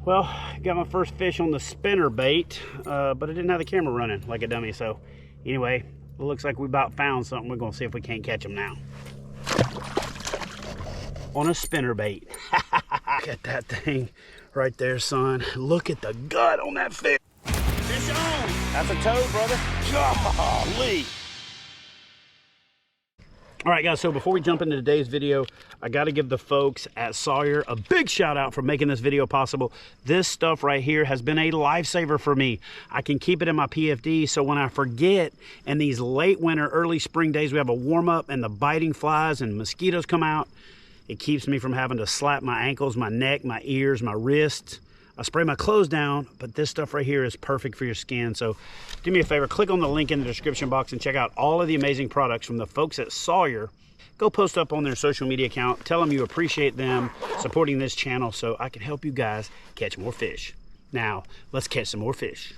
Well, got my first fish on the spinnerbait, but I didn't have the camera running like a dummy. So anyway, it looks like we about found something. We're gonna see if we can't catch them now. On a spinnerbait. Look at that thing right there, son. Look at the gut on that fish. Fish on. That's a toad, brother. Golly. All right, guys, so before we jump into today's video, I got to give the folks at Sawyer a big shout out for making this video possible. This stuff right here has been a lifesaver for me. I can keep it in my PFD, so when I forget in these late winter, early spring days, we have a warm up and the biting flies and mosquitoes come out, it keeps me from having to slap my ankles, my neck, my ears, my wrists. I spray my clothes down, but this stuff right here is perfect for your skin. So do me a favor, click on the link in the description box and check out all of the amazing products from the folks at Sawyer. Go post up on their social media account. Tell them you appreciate them supporting this channel so I can help you guys catch more fish. Now, let's catch some more fish.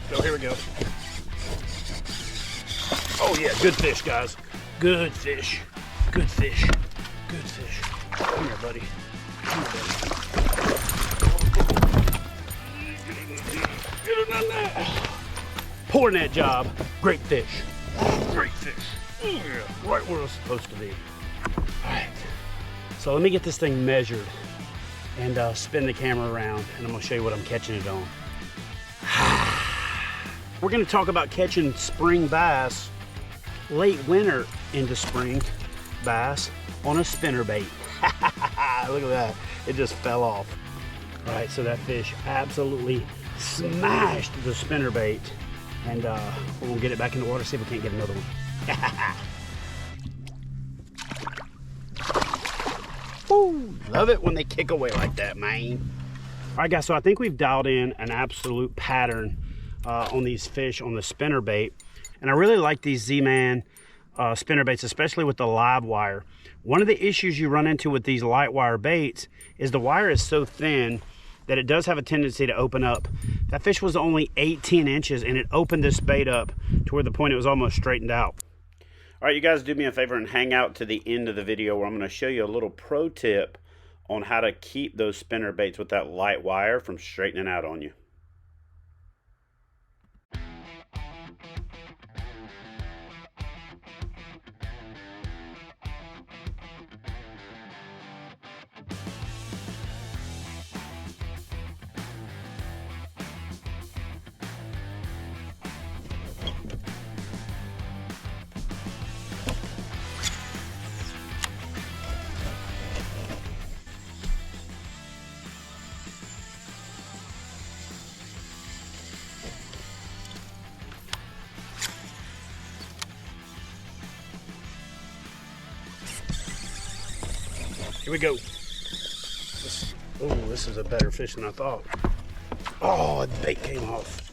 So here we go. Oh yeah, good fish, guys. Good fish. Good fish. Good fish. Come here, buddy. Come here, buddy. Get him on that. Poor net job. Great fish. Great fish. Yeah, right where it's supposed to be. All right. So let me get this thing measured and spin the camera around, and I'm gonna show you what I'm catching it on. We're going to talk about catching spring bass, late winter into spring bass on a spinnerbait. Look at that. It just fell off. All right, so that fish absolutely smashed the spinnerbait. And we're going to get it back in the water, see if we can't get another one. Woo, love it when they kick away like that, man. All right, guys, so I think we've dialed in an absolute pattern on these fish on the spinnerbait, and I really like these Z-Man spinnerbaits, especially with the live wire. One of the issues you run into with these light wire baits is the wire is so thin that it does have a tendency to open up. That fish was only 18 inches and it opened this bait up to where the point it was almost straightened out. All right, you guys, do me a favor and hang out to the end of the video where I'm going to show you a little pro tip on how to keep those spinnerbaits with that light wire from straightening out on you. Here we go. This is a better fish than I thought. Oh, the bait came off.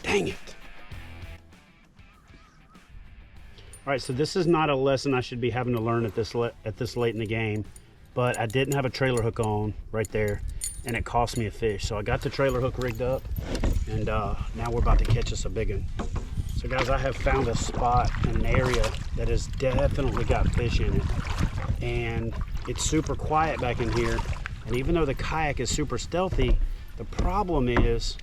Dang it. All right, so this is not a lesson I should be having to learn at this late in the game, but I didn't have a trailer hook on right there, and it cost me a fish. So I got the trailer hook rigged up, and now we're about to catch us a big one. So guys, I have found a spot in an area that has definitely got fish in it, and it's super quiet back in here, And even though the kayak is super stealthy, the problem is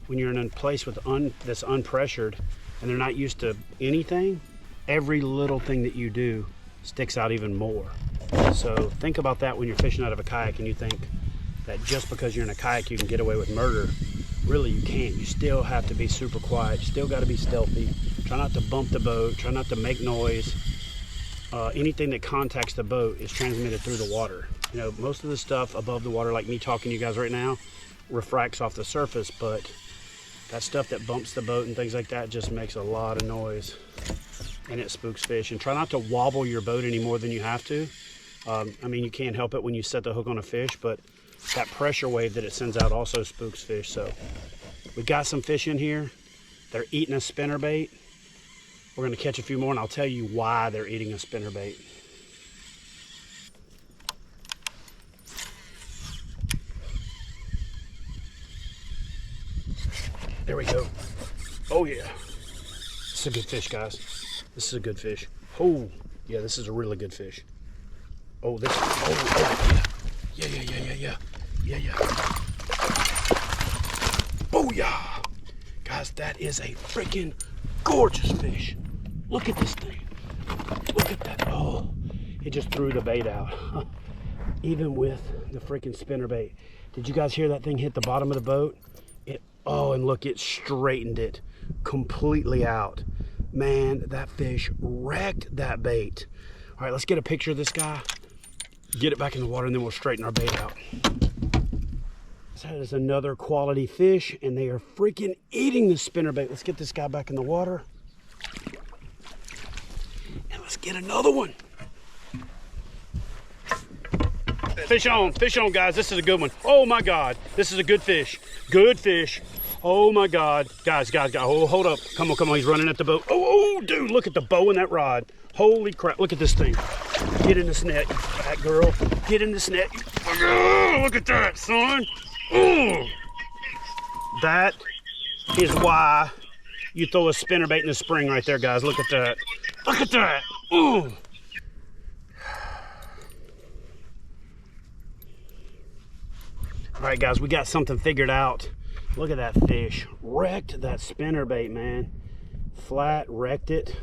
when you're in a place with that's unpressured and they're not used to anything, every little thing that you do sticks out even more. So think about that when you're fishing out of a kayak and you think that just because you're in a kayak you can get away with murder. Really, you can't. You still have to be super quiet. You still got to be stealthy. Try not to bump the boat. Try not to make noise. Anything that contacts the boat is transmitted through the water. You know, most of the stuff above the water, like me talking to you guys right now, refracts off the surface, but that stuff that bumps the boat and things like that just makes a lot of noise, and it spooks fish. And try not to wobble your boat any more than you have to. I mean, you can't help it when you set the hook on a fish, but that pressure wave that it sends out also spooks fish. So we got some fish in here. They're eating a spinnerbait. We're going to catch a few more, and I'll tell you why they're eating a spinnerbait. There we go. Oh yeah, this is a good fish, guys. This is a good fish. Oh yeah, this is a really good fish. Oh, this. Oh yeah. Yeah. Oh yeah, guys, that is a freaking gorgeous fish. Look at this thing. Look at that. Oh, it just threw the bait out. Even with the freaking spinnerbait. Did you guys hear that thing hit the bottom of the boat? Oh, and look, it straightened it completely out. Man, that fish wrecked that bait. All right, let's get a picture of this guy, get it back in the water, and then we'll straighten our bait out. That is another quality fish, and they are freaking eating the spinnerbait. Let's get this guy back in the water. And let's get another one. Fish on, guys. This is a good one. Oh my God, this is a good fish. Good fish. Oh my God, guys. Oh, hold up. Come on. He's running at the boat. Oh, dude, look at the bow in that rod. Holy crap! Look at this thing. Get in this net, you fat girl. Get in this net. Oh, look at that, son. Oh, that is why you throw a spinnerbait in the spring right there, guys. Look at that. Look at that. Oh. All right, guys, we got something figured out. Look at that fish. Wrecked that spinnerbait, man. Flat, wrecked it.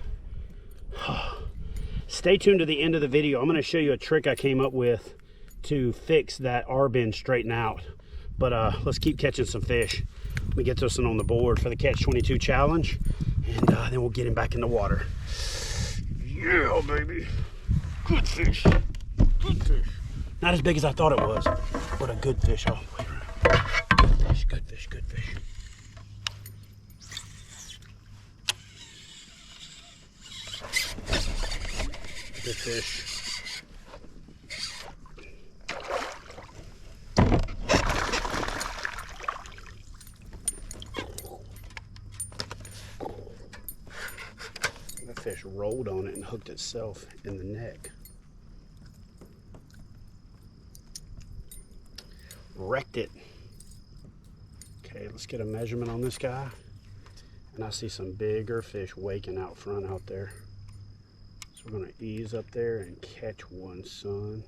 Stay tuned to the end of the video. I'm going to show you a trick I came up with to fix that R-bend straighten out. But let's keep catching some fish. Let me get this one on the board for the Catch 22 challenge, and then we'll get him back in the water. Yeah, baby. Good fish. Good fish. Not as big as I thought it was, but a good fish all the way around. Good fish. Good fish. That fish rolled on it and hooked itself in the neck. Wrecked it. Okay, let's get a measurement on this guy. And I see some bigger fish waking out front out there. So we're gonna ease up there and catch one, son.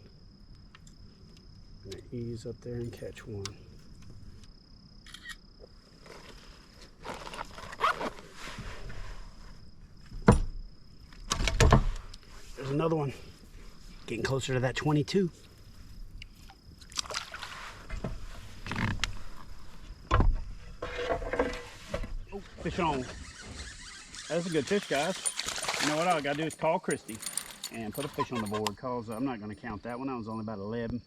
I'm gonna ease up there and catch one. There's another one. Getting closer to that 22. Oh, fish on. That's a good fish, guys. You know what all I gotta do is call Christy and put a fish on the board, because I'm not gonna count that one. That was only about 11.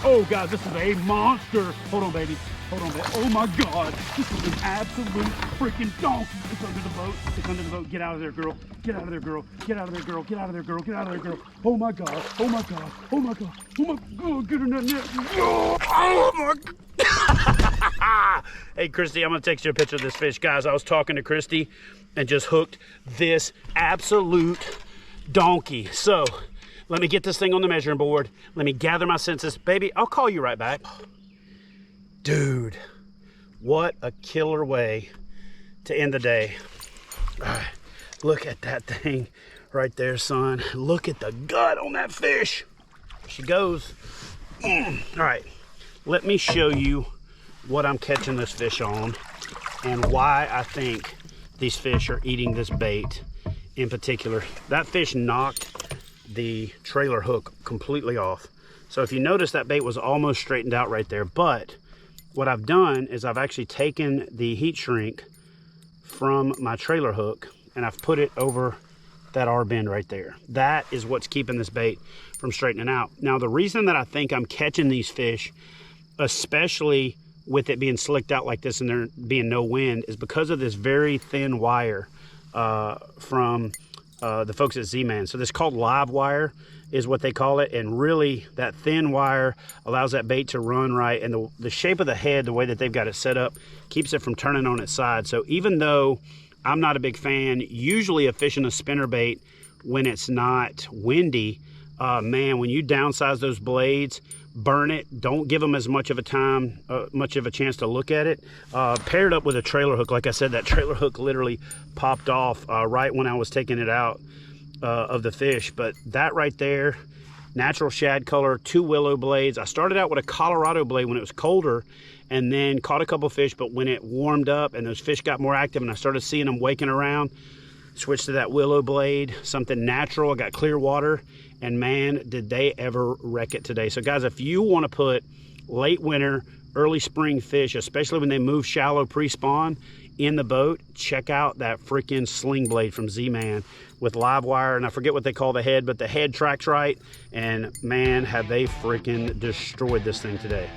Oh God, this is a monster. Hold on, baby. Hold on, baby. Oh my God, this is an absolute freaking donkey. It's under the boat. It's under the boat. Get out of there, girl. Get out of there, girl. Get out of there, girl. Get out of there, girl. Get out of there, girl. Oh my God. Oh my God. Oh my God. Oh my God. Get in that net. Oh my God. Hey, Christy, I'm gonna text you a picture of this fish. Guys, I was talking to Christy and just hooked this absolute donkey. So let me get this thing on the measuring board. Let me gather my senses. Baby, I'll call you right back. Dude, what a killer way to end the day. All right, look at that thing right there, son. Look at the gut on that fish. There she goes. All right, let me show you what I'm catching this fish on and why I think these fish are eating this bait in particular. That fish knocked the trailer hook completely off. So if you notice, that bait was almost straightened out right there. But what I've done is I've actually taken the heat shrink from my trailer hook and I've put it over that R-bend right there. That is what's keeping this bait from straightening out. Now, the reason that I think I'm catching these fish, especially with it being slicked out like this and there being no wind, is because of this very thin wire from the folks at Z-Man. So this is called live wire is what they call it, and really that thin wire allows that bait to run right, and the shape of the head, the way that they've got it set up, keeps it from turning on its side. So even though I'm not a big fan usually of fishing a spinnerbait when it's not windy, man, when you downsize those blades, burn it, don't give them as much of a time, much of a chance to look at it. Paired up with a trailer hook, like I said, that trailer hook literally popped off right when I was taking it out of the fish. But that right there, natural shad color, 2 willow blades. I started out with a Colorado blade when it was colder and then caught a couple fish, but when it warmed up and those fish got more active and I started seeing them waking around, switched to that willow blade, something natural. I got clear water, and man, did they ever wreck it today. So guys, if you want to put late winter, early spring fish, especially when they move shallow pre-spawn, in the boat, check out that freaking sling blade from Z-Man with live wire. And I forget what they call the head, but the head tracks right, and man, have they freaking destroyed this thing today.